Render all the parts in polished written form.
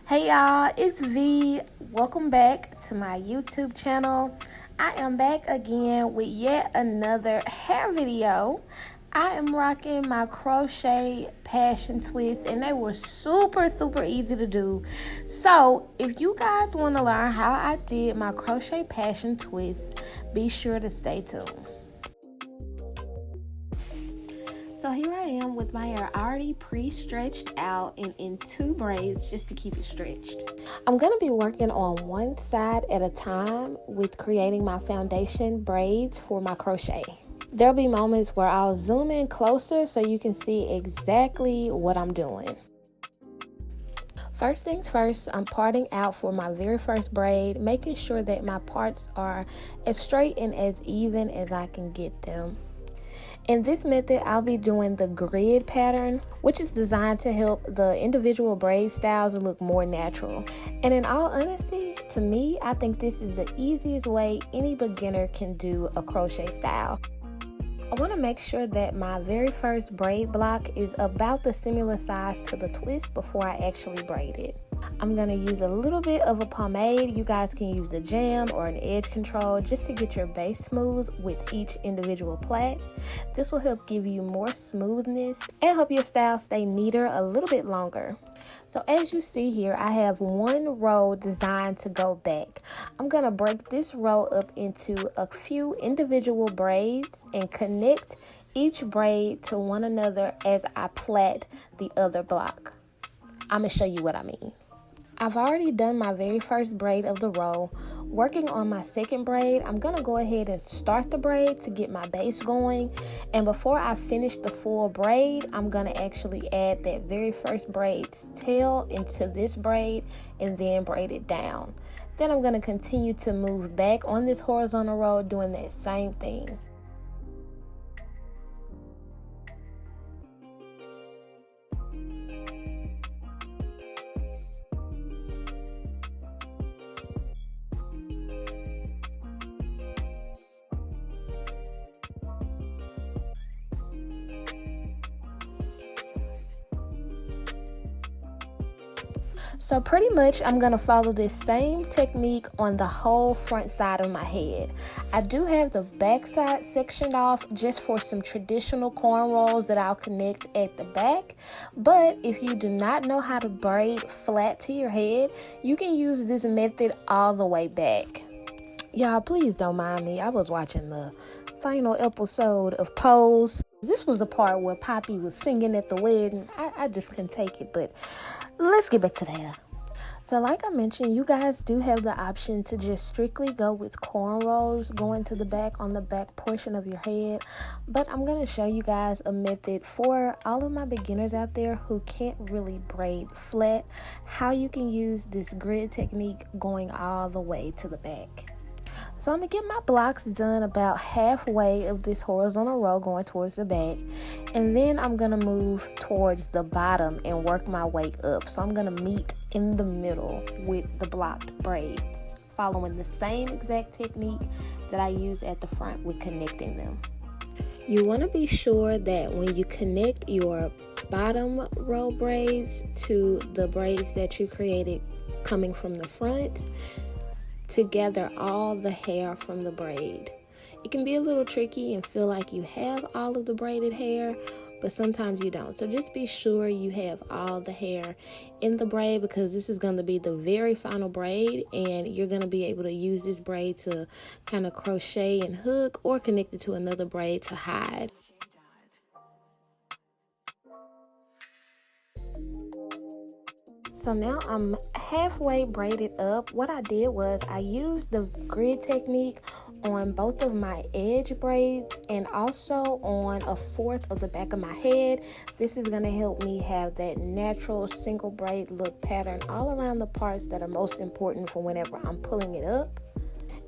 Hey y'all, it's V. Welcome back to my YouTube channel. I am back again with yet another hair video. I am rocking my crochet passion twists and they were super easy to do. So if you guys want to learn how I did my crochet passion twist, be sure to stay tuned. So here I am with my hair already pre-stretched out and in 2 braids just to keep it stretched. I'm going to be working on one side at a time with creating my foundation braids for my crochet. There'll be moments where I'll zoom in closer so you can see exactly what I'm doing. First things first, I'm parting out for my very first braid, making sure that my parts are as straight and as even as I can get them. In this method, I'll be doing the grid pattern, which is designed to help the individual braid styles look more natural. And in all honesty, to me, I think this is the easiest way any beginner can do a crochet style. I want to make sure that my very first braid block is about the similar size to the twist before I actually braid it. I'm going to use a little bit of a pomade. You guys can use the jam or an edge control just to get your base smooth with each individual plait. This will help give you more smoothness and help your style stay neater a little bit longer. So as you see here, I have one row designed to go back. I'm going to break this row up into a few individual braids and connect each braid to one another as I plait the other block. I'm going to show you what I mean. I've already done my very first braid of the row. Working on my second braid, I'm going to go ahead and start the braid to get my base going. And before I finish the full braid, I'm going to actually add that very first braid's tail into this braid and then braid it down. Then I'm going to continue to move back on this horizontal row doing that same thing. So pretty much I'm going to follow this same technique on the whole front side of my head. I do have the back side sectioned off just for some traditional cornrows that I'll connect at the back. But if you do not know how to braid flat to your head, you can use this method all the way back. Y'all, please don't mind me. I was watching the final episode of Pose. This was the part where Poppy was singing at the wedding. I just couldn't take it, but let's get back to that. So like I mentioned, you guys do have the option to just strictly go with cornrows going to the back on the back portion of your head. But I'm going to show you guys a method for all of my beginners out there who can't really braid flat, how you can use this grid technique going all the way to the back. So I'm going to get my blocks done about halfway of this horizontal row going towards the back. And then I'm going to move towards the bottom and work my way up. So I'm going to meet in the middle with the blocked braids, following the same exact technique that I used at the front with connecting them. You want to be sure that when you connect your bottom row braids to the braids that you created coming from the front, to gather all the hair from the braid. It can be a little tricky and feel like you have all of the braided hair, but sometimes you don't. So just be sure you have all the hair in the braid, because this is going to be the very final braid and you're going to be able to use this braid to kind of crochet and hook or connect it to another braid to hide. So now I'm halfway braided up. What I did was I used the grid technique on both of my edge braids and also on a fourth of the back of my head. This is going to help me have that natural single braid look pattern all around the parts that are most important for whenever I'm pulling it up.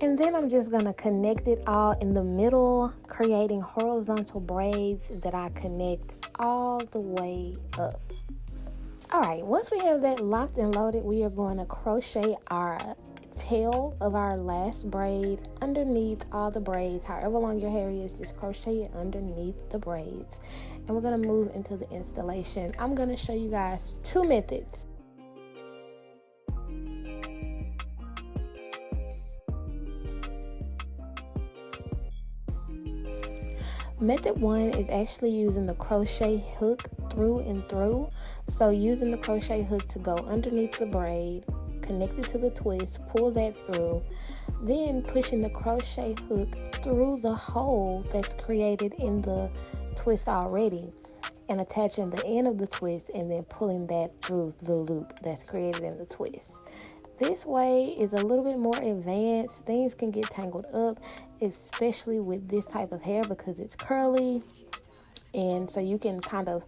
And then I'm just going to connect it all in the middle, creating horizontal braids that I connect all the way up. Alright, once we have that locked and loaded, we are going to crochet our tail of our last braid underneath all the braids. However long your hair is, just crochet it underneath the braids. And we're going to move into the installation. I'm going to show you guys 2 methods. Method 1 is actually using the crochet hook through and through. So using the crochet hook to go underneath the braid, connect it to the twist, pull that through, then pushing the crochet hook through the hole that's created in the twist already, and attaching the end of the twist and then pulling that through the loop that's created in the twist. This way is a little bit more advanced. Things can get tangled up, especially with this type of hair because it's curly, and so you can kind of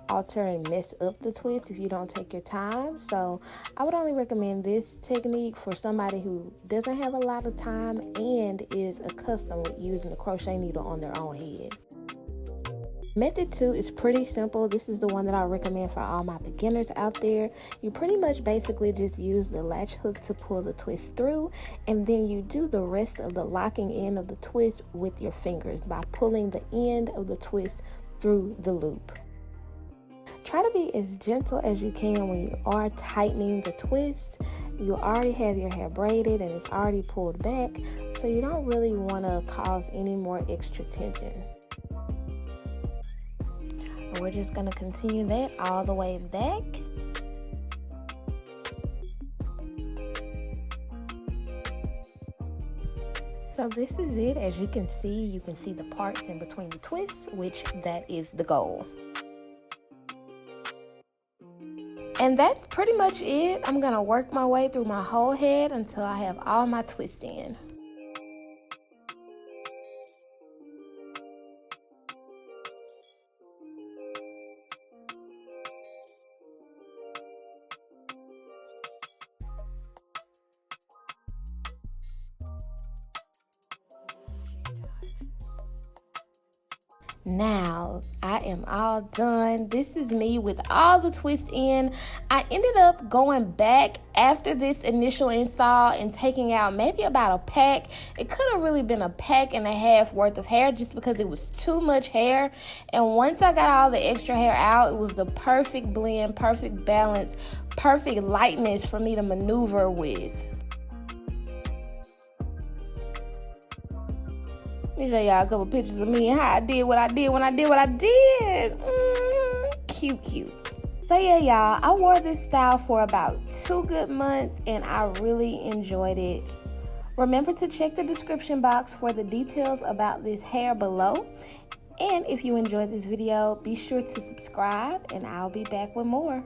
alter and mess up the twist if you don't take your time. So I would only recommend this technique for somebody who doesn't have a lot of time and is accustomed with using the crochet needle on their own head. Method 2 is pretty simple. This is the one that I recommend for all my beginners out there. You pretty much basically just use the latch hook to pull the twist through, and then you do the rest of the locking in of the twist with your fingers by pulling the end of the twist through the loop. Try to be as gentle as you can when you are tightening the twist. You already have your hair braided and it's already pulled back, so you don't really want to cause any more extra tension. We're just going to continue that all the way back. So this is it. As you can see the parts in between the twists, which that is the goal. And that's pretty much it. I'm going to work my way through my whole head until I have all my twists in. Now I am all done. This is me with all the twists in. I ended up going back after this initial install and taking out maybe about a pack. It could have really been a pack and a half worth of hair just because it was too much hair. And once I got all the extra hair out, it was the perfect blend, perfect balance, perfect lightness for me to maneuver with. Let me show y'all a couple pictures of me and how I did what I did when I did what I did. Cute. So yeah, y'all, I wore this style for about 2 good months and I really enjoyed it. Remember to check the description box for the details about this hair below. And if you enjoyed this video, be sure to subscribe and I'll be back with more.